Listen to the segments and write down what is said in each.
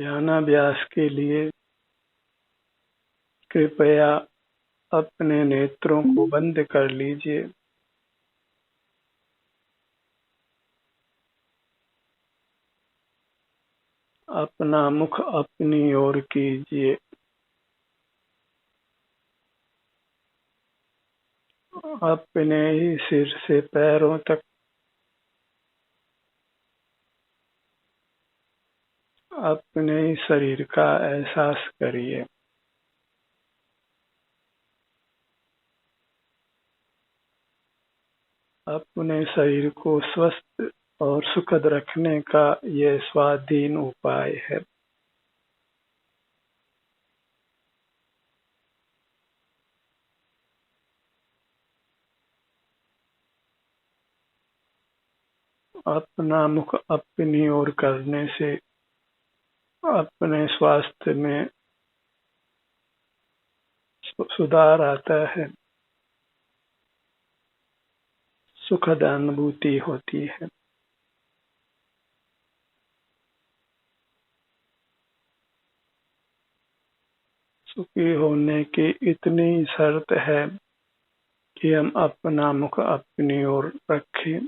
ध्यानाभ्यास के लिए कृपया अपने नेत्रों को बंद कर लीजिए। अपना मुख अपनी ओर कीजिए। अपने ही सिर से पैरों तक अपने ही शरीर का एहसास करिए। अपने शरीर को स्वस्थ और सुखद रखने का यह स्वाधीन उपाय है। अपना मुख अपनी ओर करने से अपने स्वास्थ्य में सुधार आता है, सुखद अनुभूति होती है। सुखी होने की इतनी शर्त है कि हम अपना मुख अपनी ओर रखें।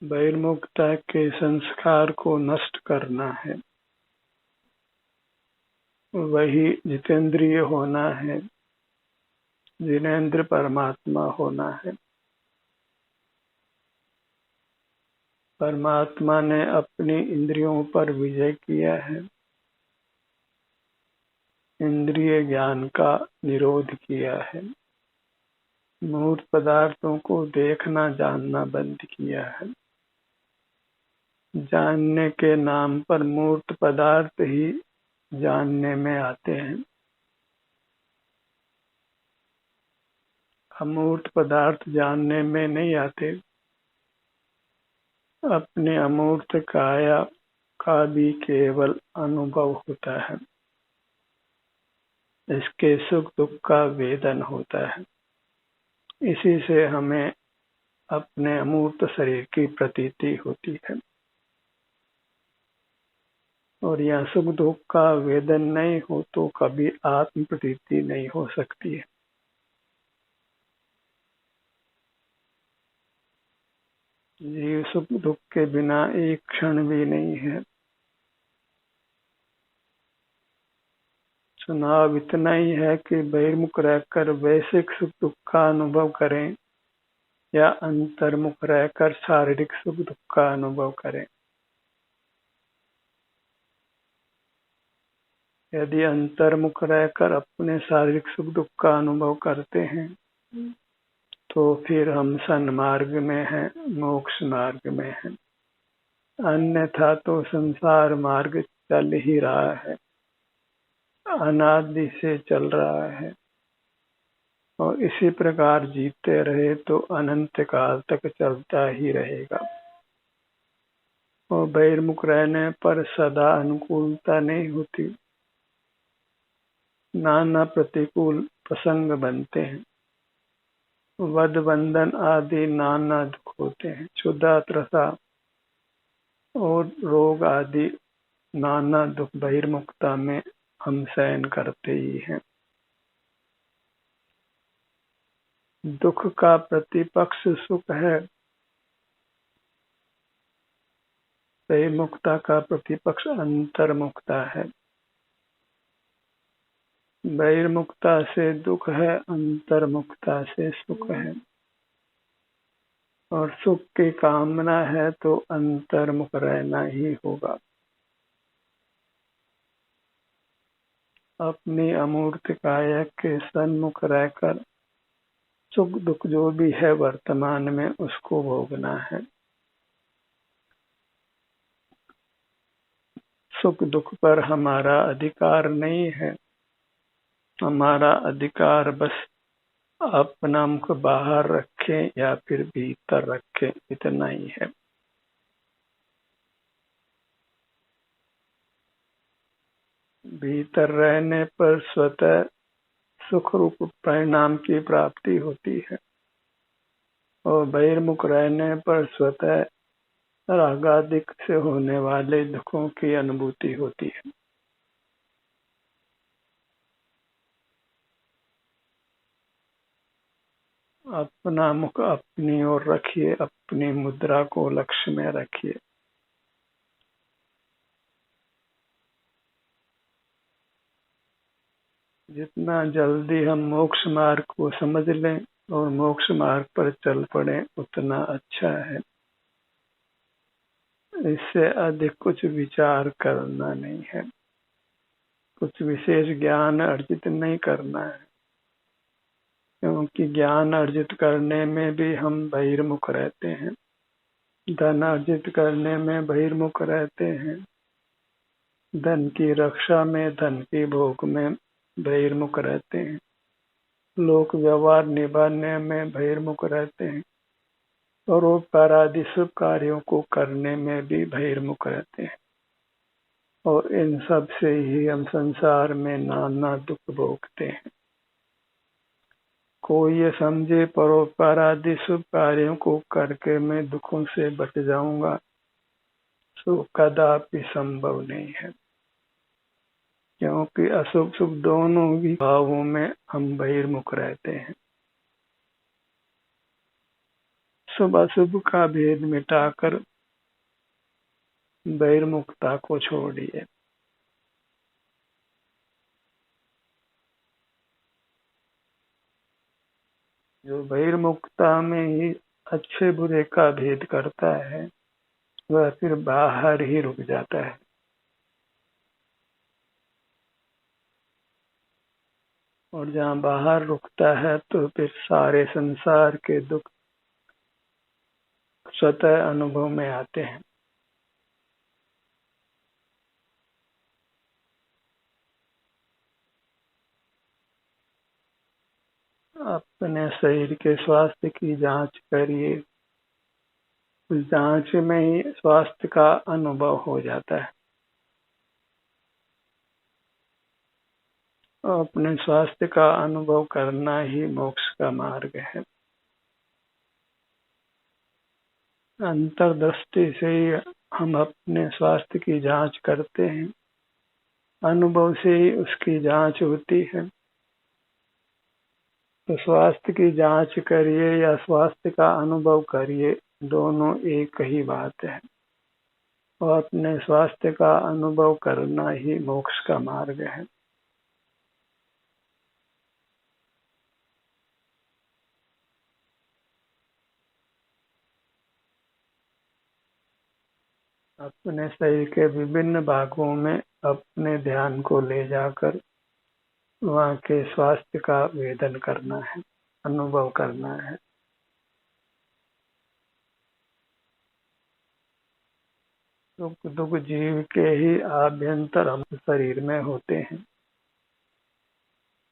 बहिर्मुखता के संस्कार को नष्ट करना है, वही जितेंद्रिय होना है, जिनेंद्र परमात्मा होना है। परमात्मा ने अपनी इंद्रियों पर विजय किया है, इंद्रिय ज्ञान का निरोध किया है, मूर्त पदार्थों को देखना जानना बंद किया है। जानने के नाम पर मूर्त पदार्थ ही जानने में आते हैं, अमूर्त पदार्थ जानने में नहीं आते। अपने अमूर्त काया का भी केवल अनुभव होता है, इसके सुख दुख का वेदन होता है। इसी से हमें अपने अमूर्त शरीर की प्रतीति होती है, और यह सुख दुख का वेदन नहीं हो तो कभी आत्म प्रतीति नहीं हो सकती है। जीव सुख दुख के बिना एक क्षण भी नहीं है। चुनाव इतना ही है कि बहिर्मुख रहकर वैश्विक सुख दुख का अनुभव करें या अंतर्मुख रहकर शारीरिक सुख दुख का अनुभव करें। यदि अंतर्मुख रहकर अपने शारीरिक सुख दुख का अनुभव करते हैं तो फिर हम सन्मार्ग में हैं, मोक्ष मार्ग में हैं। अन्यथा तो संसार मार्ग चल ही रहा है, अनादि से चल रहा है, और इसी प्रकार जीते रहे तो अनंत काल तक चलता ही रहेगा। और बहिर्मुख रहने पर सदा अनुकूलता नहीं होती, नाना प्रतिकूल प्रसंग बनते हैं, वध बंधन आदि नाना दुख होते हैं, क्षुधा त्रसा और रोग आदि नाना दुख बहिर्मुखता में हम सहन करते ही हैं। दुख का प्रतिपक्ष सुख है, बहिर्मुखता का प्रतिपक्ष अंतर्मुखता है। बहिर्मुखता से दुख है, अंतर्मुखता से सुख है। और सुख की कामना है तो अंतर्मुख रहना ही होगा। अपनी अमूर्त काया के सन्मुख रहकर सुख दुख जो भी है वर्तमान में उसको भोगना है। सुख दुख पर हमारा अधिकार नहीं है, हमारा अधिकार बस अपना मुख बाहर रखें या फिर भीतर रखें, इतना ही है। भीतर रहने पर स्वतः सुख रूप परिणाम की प्राप्ति होती है, और बहिर्मुख रहने पर स्वतः रागादिक से होने वाले दुखों की अनुभूति होती है। अपना मुख अपनी ओर रखिए, अपनी मुद्रा को लक्ष्य में रखिए। जितना जल्दी हम मोक्ष मार्ग को समझ लें और मोक्ष मार्ग पर चल पड़े उतना अच्छा है। इससे अधिक कुछ विचार करना नहीं है, कुछ विशेष ज्ञान अर्जित नहीं करना है, क्योंकि ज्ञान अर्जित करने में भी हम बहिर्मुख रहते हैं, धन अर्जित करने में बहिर्मुख रहते हैं, धन की रक्षा में, धन के भोग में बहिर्मुख रहते हैं, लोक व्यवहार निभाने में बहिर्मुख रहते हैं, परोपकार आदि शुभ कार्यों को करने में भी बहिर्मुख रहते हैं। और इन सब से ही हम संसार में नाना दुख भोगते हैं। कोई ये समझे परोपकार आदि शुभ कार्यों को करके मैं दुखों से बच जाऊंगा, तो कदापि संभव नहीं है, क्योंकि अशुभ शुभ दोनों ही भावों में हम बहिर्मुख रहते हैं। शुभ अशुभ का भेद मिटाकर बहिर्मुखता को छोड़िए। जो बहिर्मुखता में ही अच्छे बुरे का भेद करता है वह फिर बाहर ही रुक जाता है। और जहाँ बाहर रुकता है तो फिर सारे संसार के दुख स्वतः अनुभव में आते हैं। अपने शरीर के स्वास्थ्य की जांच करिए, उस जांच में ही स्वास्थ्य का अनुभव हो जाता है। अपने स्वास्थ्य का अनुभव करना ही मोक्ष का मार्ग है। अंतर्दृष्टि से ही हम अपने स्वास्थ्य की जांच करते हैं, अनुभव से ही उसकी जांच होती है। तो स्वास्थ्य की जांच करिए या स्वास्थ्य का अनुभव करिए, दोनों एक ही बात है। और अपने स्वास्थ्य का अनुभव करना ही मोक्ष का मार्ग है। अपने शरीर के विभिन्न भागों में अपने ध्यान को ले जाकर वहाँ के स्वास्थ्य का वेदन करना है, अनुभव करना है। सुख दुख जीव के ही आभ्यंतर हम शरीर में होते हैं,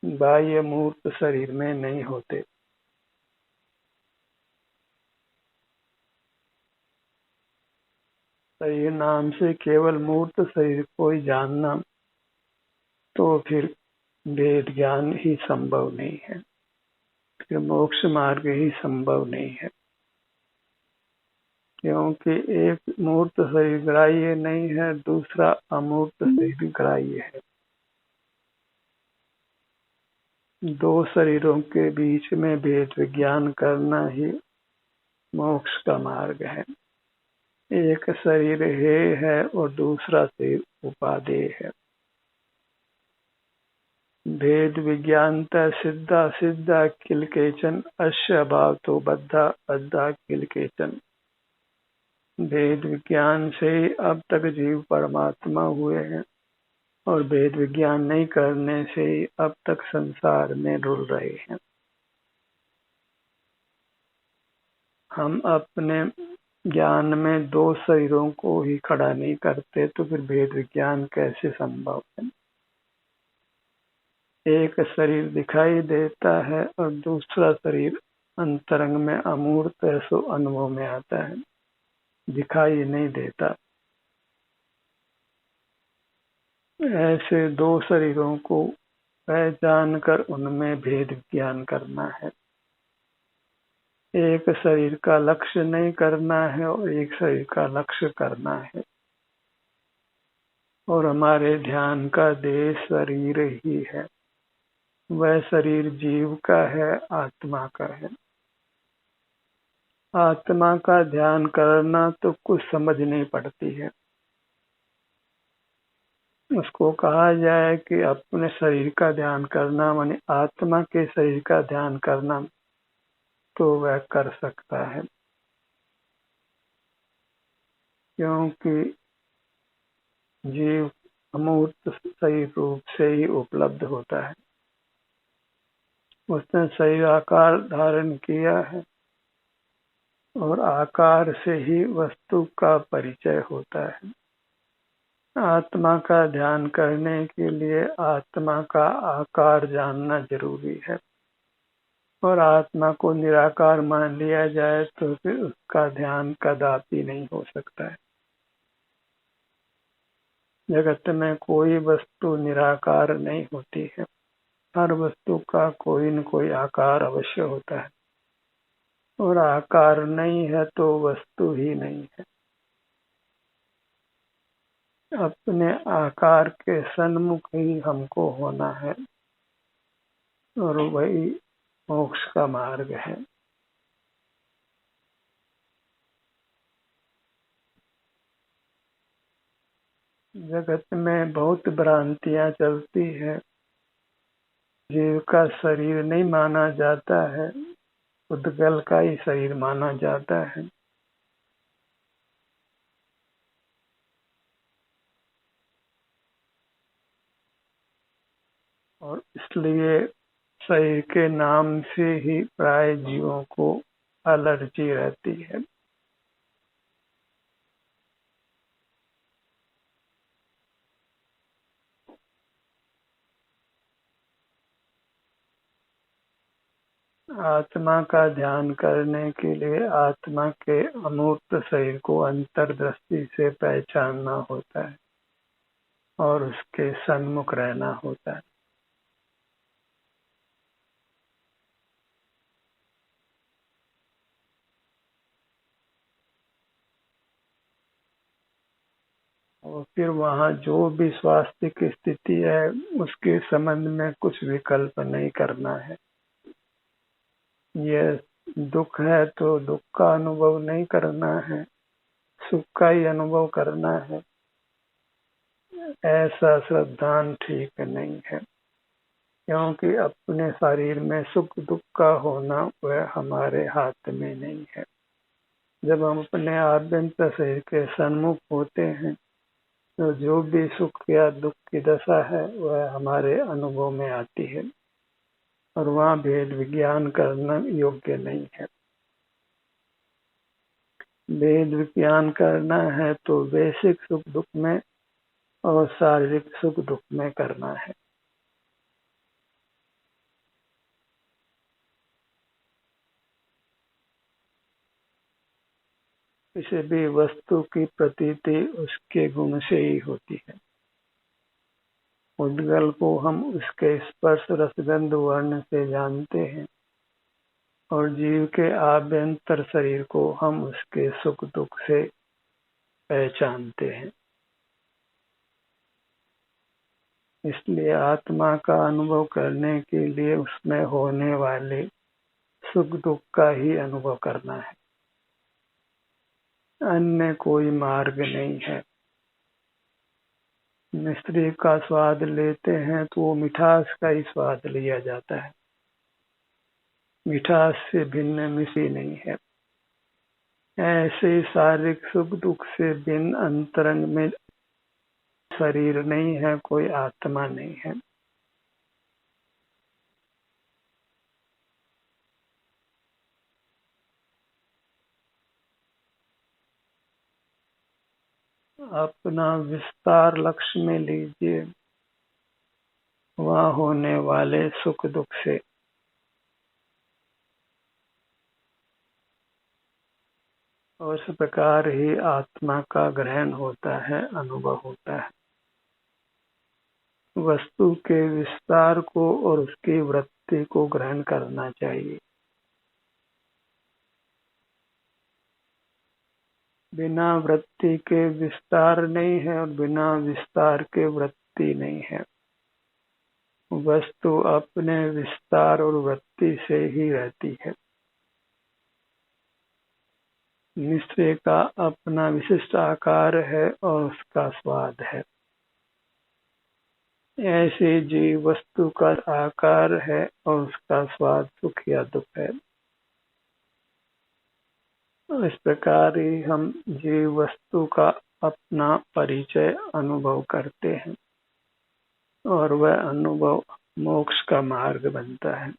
बाह्य मूर्त शरीर में नहीं होते। शरीर नाम से केवल मूर्त शरीर को ही जानना, तो फिर वेद ज्ञान ही संभव नहीं है, फिर मोक्ष मार्ग ही संभव नहीं है। क्योंकि एक मूर्त शरीर ग्राह्य नहीं है, दूसरा अमूर्त शरीर ग्राह्य है। दो शरीरों के बीच में भेद विज्ञान करना ही मोक्ष का मार्ग है। एक शरीर हे है और दूसरा शरीर उपादेय है। भेद विज्ञानता सिद्धा सिद्धा किल केचन, अस्य अभाव तो बद्धा बद्धा किल केचन। भेद विज्ञान से ही अब तक जीव परमात्मा हुए हैं, और भेद विज्ञान नहीं करने से ही अब तक संसार में रुल रहे हैं। हम अपने ज्ञान में दो शरीरों को ही खड़ा नहीं करते तो फिर भेद विज्ञान कैसे संभव है। एक शरीर दिखाई देता है और दूसरा शरीर अंतरंग में अमूर्त है, सो अनुभव में आता है, दिखाई नहीं देता। ऐसे दो शरीरों को पहचान कर उनमें भेद ज्ञान करना है। एक शरीर का लक्ष्य नहीं करना है और एक शरीर का लक्ष्य करना है। और हमारे ध्यान का देश शरीर ही है। वह शरीर जीव का है, आत्मा का है। आत्मा का ध्यान करना तो कुछ समझ नहीं पड़ती है। उसको कहा जाए कि अपने शरीर का ध्यान करना माने आत्मा के शरीर का ध्यान करना, तो वह कर सकता है, क्योंकि जीव अमूर्त सही रूप से ही उपलब्ध होता है। उसने सही आकार धारण किया है और आकार से ही वस्तु का परिचय होता है। आत्मा का ध्यान करने के लिए आत्मा का आकार जानना जरूरी है। और आत्मा को निराकार मान लिया जाए तो फिर उसका ध्यान कदापि नहीं हो सकता है। जगत में कोई वस्तु निराकार नहीं होती है। हर वस्तु का कोई न कोई आकार अवश्य होता है, और आकार नहीं है तो वस्तु ही नहीं है। अपने आकार के सन्मुख ही हमको होना है, और वही मोक्ष का मार्ग है। जगत में बहुत भ्रांतियां चलती है। जीव का शरीर नहीं माना जाता है, उद्गल का ही शरीर माना जाता है। और इसलिए शरीर के नाम से ही प्राय जीवों को एलर्जी रहती है। आत्मा का ध्यान करने के लिए आत्मा के अमूर्त शरीर को अंतर्दृष्टि से पहचानना होता है और उसके सन्मुख रहना होता है। और फिर वहाँ जो भी स्वास्थ्य की स्थिति है उसके संबंध में कुछ विकल्प नहीं करना है। ये दुख है तो दुख का अनुभव नहीं करना है, सुख का ही अनुभव करना है। ऐसा श्रद्धान ठीक नहीं है, क्योंकि अपने शरीर में सुख दुख का होना वह हमारे हाथ में नहीं है। जब हम अपने आभ्यंतर शरीर के सन्मुख होते हैं तो जो भी सुख या दुख की दशा है वह हमारे अनुभव में आती है, और वहाँ भेद विज्ञान करना योग्य नहीं है। भेद विज्ञान करना है तो वैश्विक सुख दुख में और शारीरिक सुख दुख में करना है। किसी भी वस्तु की प्रतीति उसके गुण से ही होती है। उद्गल को हम उसके स्पर्श रसगंध वर्ण से जानते हैं, और जीव के आभ्यंतर शरीर को हम उसके सुख दुख से पहचानते हैं। इसलिए आत्मा का अनुभव करने के लिए उसमें होने वाले सुख दुख का ही अनुभव करना है, अन्य कोई मार्ग नहीं है। मिश्री का स्वाद लेते हैं तो वो मिठास का ही स्वाद लिया जाता है, मिठास से भिन्न मिश्री नहीं है। ऐसे शारीरिक सुख दुख से भिन्न अंतरंग में शरीर नहीं है, कोई आत्मा नहीं है। अपना विस्तार लक्ष्य में लीजिए, वहाँ होने वाले सुख दुख से। और इस प्रकार ही आत्मा का ग्रहण होता है, अनुभव होता है। वस्तु के विस्तार को और उसकी वृत्ति को ग्रहण करना चाहिए। बिना वृत्ति के विस्तार नहीं है और बिना विस्तार के वृत्ति नहीं है। वस्तु अपने विस्तार और वृत्ति से ही रहती है। निश्चय का अपना विशिष्ट आकार है और उसका स्वाद है। ऐसे जीव वस्तु का आकार है और उसका स्वाद सुख या दुख है। इस प्रकार ही हम जीव वस्तु का अपना परिचय अनुभव करते हैं और वह अनुभव मोक्ष का मार्ग बनता है।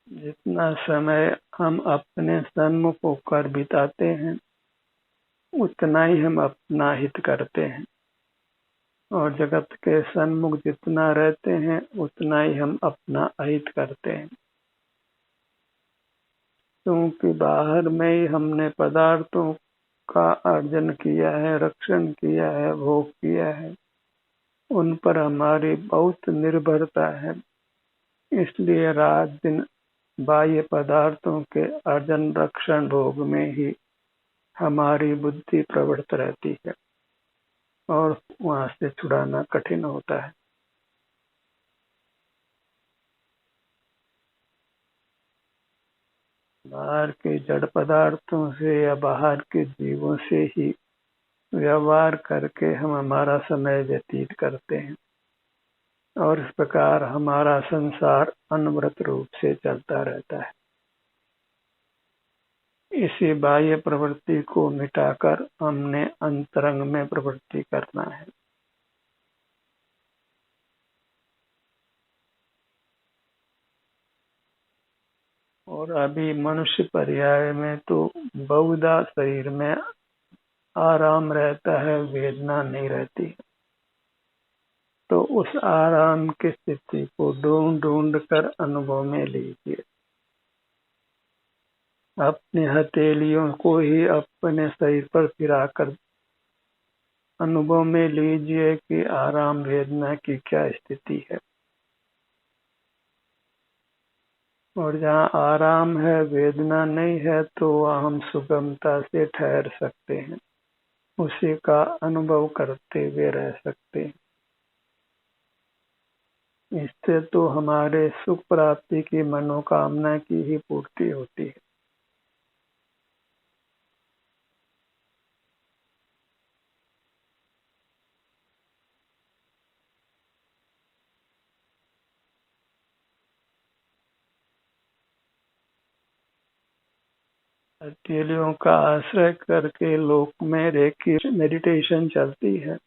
जितना समय हम अपने सन्मुख होकर बिताते हैं उतना ही हम अपना हित करते हैं और जगत के सन्मुख जितना रहते हैं उतना ही हम अपना अहित करते हैं, क्योंकि बाहर में ही हमने पदार्थों का अर्जन किया है, रक्षण किया है, भोग किया है, उन पर हमारी बहुत निर्भरता है। इसलिए रात दिन बाह्य पदार्थों के अर्जन रक्षण भोग में ही हमारी बुद्धि प्रवृत्त रहती है और वहां से छुड़ाना कठिन होता है। बाहर के जड़ पदार्थों से या बाहर के जीवों से ही व्यवहार करके हम हमारा समय व्यतीत करते हैं और इस प्रकार हमारा संसार अनवरत रूप से चलता रहता है। इसी बाह्य प्रवृत्ति को मिटाकर हमने अंतरंग में प्रवृत्ति करना है। और अभी मनुष्य पर्याय में तो बहुधा शरीर में आराम रहता है, वेदना नहीं रहती। तो उस आराम की स्थिति को ढूंढ ढूंढ कर अनुभव में लीजिए। अपनी हथेलियों को ही अपने शरीर पर फिराकर अनुभव में लीजिए कि आराम वेदना की क्या स्थिति है। और जहाँ आराम है, वेदना नहीं है, तो वहाँ हम सुगमता से ठहर सकते हैं, उसी का अनुभव करते हुए रह सकते हैं। इससे तो हमारे सुख प्राप्ति की मनोकामना की ही पूर्ति होती है। हथेलियों का आश्रय करके लोक में रेकी मेडिटेशन चलती है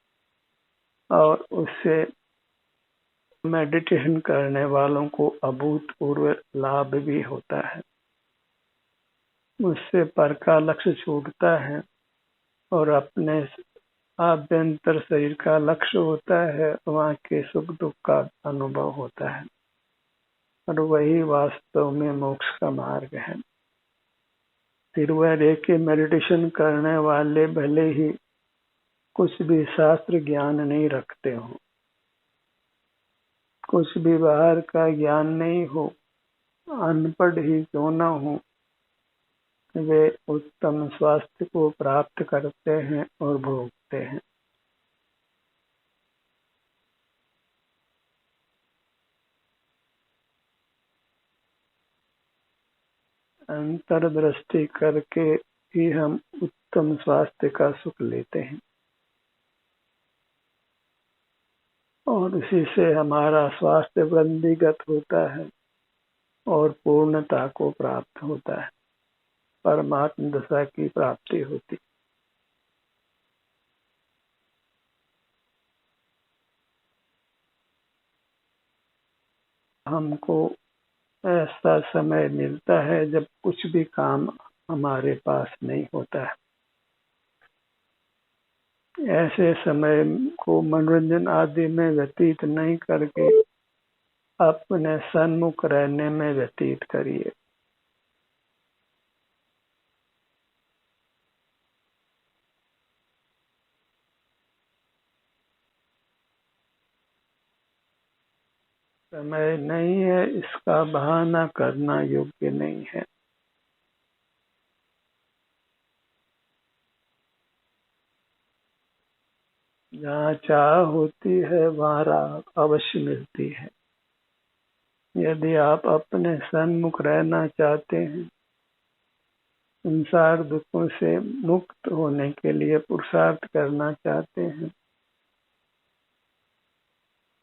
और उससे मेडिटेशन करने वालों को अभूतपूर्व लाभ भी होता है। उससे पर का लक्ष्य छूटता है और अपने आभ्यंतर शरीर का लक्ष्य होता है, वहाँ के सुख दुख का अनुभव होता है और वही वास्तव में मोक्ष का मार्ग है। फिर वह रेकी मेडिटेशन करने वाले भले ही कुछ भी शास्त्र ज्ञान नहीं रखते हो, कुछ भी बाहर का ज्ञान नहीं हो, अनपढ़ ही क्यों न हो, वे उत्तम स्वास्थ्य को प्राप्त करते हैं और भोगते हैं। अंतर्दृष्टि करके ही हम उत्तम स्वास्थ्य का सुख लेते हैं और इसी से हमारा स्वास्थ्य वृद्धिगत होता है और पूर्णता को प्राप्त होता है, परमात्म दशा की प्राप्ति होती। हमको ऐसा समय मिलता है जब कुछ भी काम हमारे पास नहीं होता है। ऐसे समय को मनोरंजन आदि में व्यतीत नहीं करके अपने सन्मुख रहने में व्यतीत करिए। समय नहीं है, इसका बहाना करना योग्य नहीं है। जहाँ चाह होती है वहाँ राह अवश्य मिलती है। यदि आप अपने सन्मुख रहना चाहते हैं, संसार दुखों से मुक्त होने के लिए पुरुषार्थ करना चाहते हैं,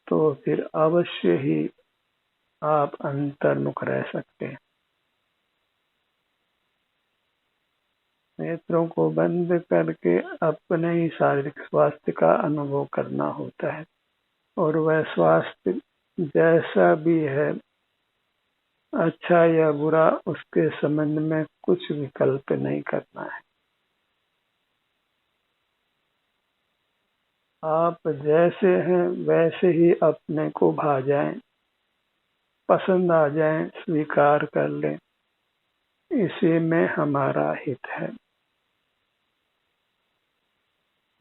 तो फिर अवश्य ही आप अंतर्मुख रह सकते हैं। नेत्रों को बंद करके अपने ही शारीरिक स्वास्थ्य का अनुभव करना होता है, और वह स्वास्थ्य जैसा भी है, अच्छा या बुरा, उसके संबंध में कुछ विकल्प नहीं करना है। आप जैसे हैं वैसे ही अपने को भा जाएं, पसंद आ जाएं, स्वीकार कर लें, इसी में हमारा हित है।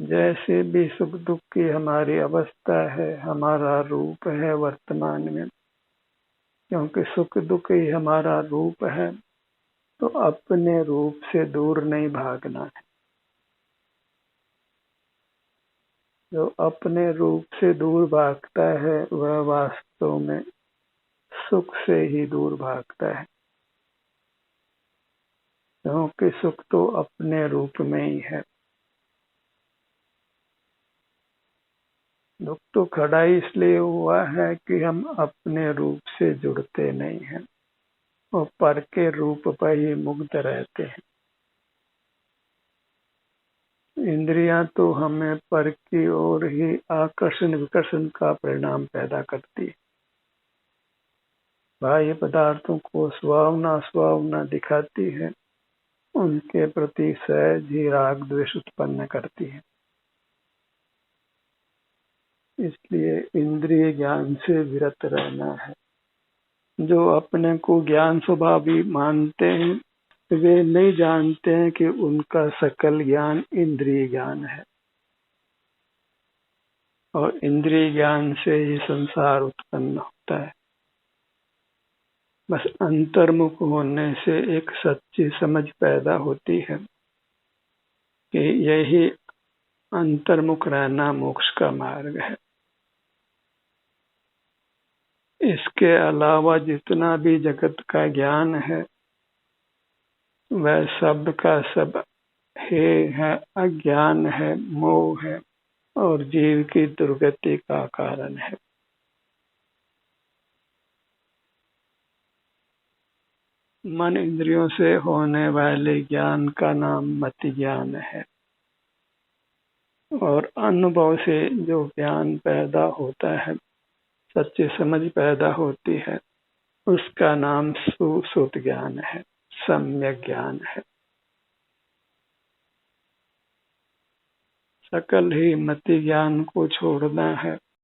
जैसे भी सुख दुख की हमारी अवस्था है, हमारा रूप है वर्तमान में, क्योंकि सुख दुख ही हमारा रूप है, तो अपने रूप से दूर नहीं भागना है। जो अपने रूप से दूर भागता है वह वास्तव में सुख से ही दूर भागता है, क्योंकि सुख तो अपने रूप में ही है। दुख तो खड़ा इसलिए हुआ है कि हम अपने रूप से जुड़ते नहीं हैं और पर के रूप पर ही मुग्ध रहते हैं। इंद्रियां तो हमें पर की ओर ही आकर्षण विकर्षण का परिणाम पैदा करती है। बाह्य पदार्थों को सुहावना सुहावना दिखाती है, उनके प्रति सहज ही राग द्वेष उत्पन्न करती है। इसलिए इंद्रिय ज्ञान से विरत रहना है। जो अपने को ज्ञान स्वभावी मानते हैं, वे नहीं जानते हैं कि उनका सकल ज्ञान इंद्रिय ज्ञान है, और इंद्रिय ज्ञान से ही संसार उत्पन्न होता है। बस अंतर्मुख होने से एक सच्ची समझ पैदा होती है कि यही अंतर्मुख रहना मोक्ष का मार्ग है। इसके अलावा जितना भी जगत का ज्ञान है वह सब का सब हे है, अज्ञान है, मोह है, और जीव की दुर्गति का कारण है। मन इंद्रियों से होने वाले ज्ञान का नाम मति ज्ञान है, और अनुभव से जो ज्ञान पैदा होता है, सच्ची समझ पैदा होती है, उसका नाम सुश्रुत ज्ञान है, सम्यक ज्ञान है। सकल ही मति ज्ञान को छोड़ना है